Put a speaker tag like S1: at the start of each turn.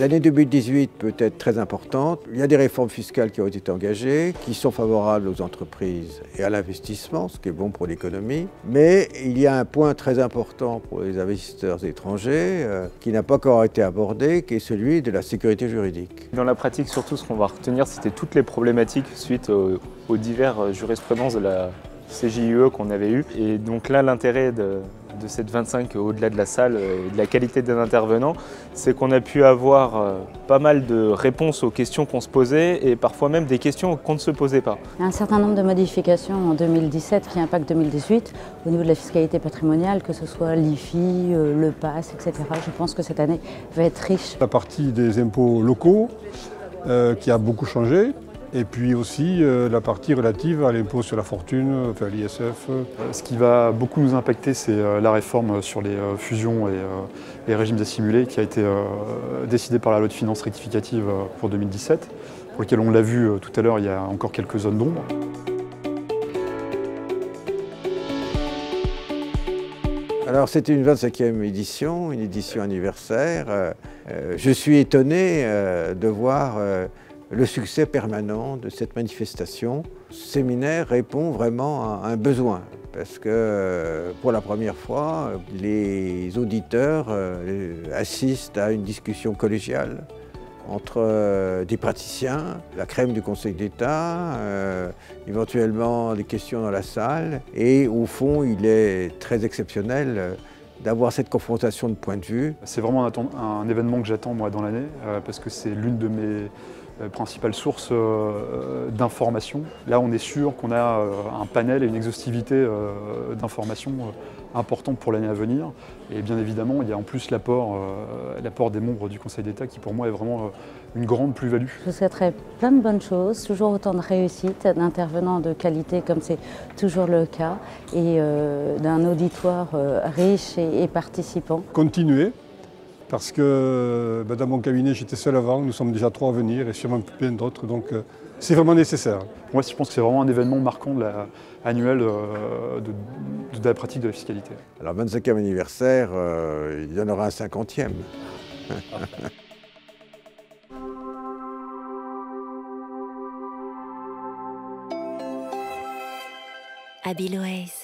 S1: L'année 2018 peut être très importante. Il y a des réformes fiscales qui ont été engagées, qui sont favorables aux entreprises et à l'investissement, ce qui est bon pour l'économie. Mais il y a un point très important pour les investisseurs étrangers qui n'a pas encore été abordé, qui est celui de la sécurité juridique.
S2: Dans la pratique, surtout, ce qu'on va retenir, c'était toutes les problématiques suite aux diverses jurisprudences de la CJUE qu'on avait eues. Et donc là, l'intérêt de cette 25 au-delà de la salle et de la qualité des intervenants, c'est qu'on a pu avoir pas mal de réponses aux questions qu'on se posait et parfois même des questions qu'on ne se posait pas.
S3: Il y a un certain nombre de modifications en 2017 qui impactent 2018 au niveau de la fiscalité patrimoniale, que ce soit l'IFI, le PAS, etc. Je pense que cette année va être riche.
S4: La partie des impôts locaux qui a beaucoup changé. Et puis aussi la partie relative à l'impôt sur la fortune, enfin l'ISF.
S5: Ce qui va beaucoup nous impacter, c'est la réforme sur les fusions et les régimes assimilés qui a été décidée par la loi de finances rectificative pour 2017, pour lequel on l'a vu tout à l'heure, il y a encore quelques zones d'ombre.
S1: Alors c'était une 25e édition, une édition anniversaire. Je suis étonné de voir le succès permanent de cette manifestation. Ce séminaire répond vraiment à un besoin parce que pour la première fois, les auditeurs assistent à une discussion collégiale entre des praticiens, la crème du Conseil d'État, éventuellement des questions dans la salle. Et au fond, il est très exceptionnel d'avoir cette confrontation de points de vue.
S5: C'est vraiment un événement que j'attends moi dans l'année parce que c'est l'une de mes principales sources d'informations. Là, on est sûr qu'on a un panel et une exhaustivité d'informations importantes pour l'année à venir. Et bien évidemment, il y a en plus l'apport des membres du Conseil d'État qui, pour moi, est vraiment une grande plus-value.
S3: Je vous souhaiterais plein de bonnes choses, toujours autant de réussite, d'intervenants de qualité comme c'est toujours le cas, et d'un auditoire riche et participant.
S4: Continuer. Parce que dans mon cabinet, j'étais seul avant, nous sommes déjà 3 à venir et sûrement plein d'autres, donc c'est vraiment nécessaire.
S5: Moi, je pense que c'est vraiment un événement marquant annuel de la pratique de la fiscalité.
S1: Alors 25e anniversaire, il y en aura un 50e.
S6: Habilways.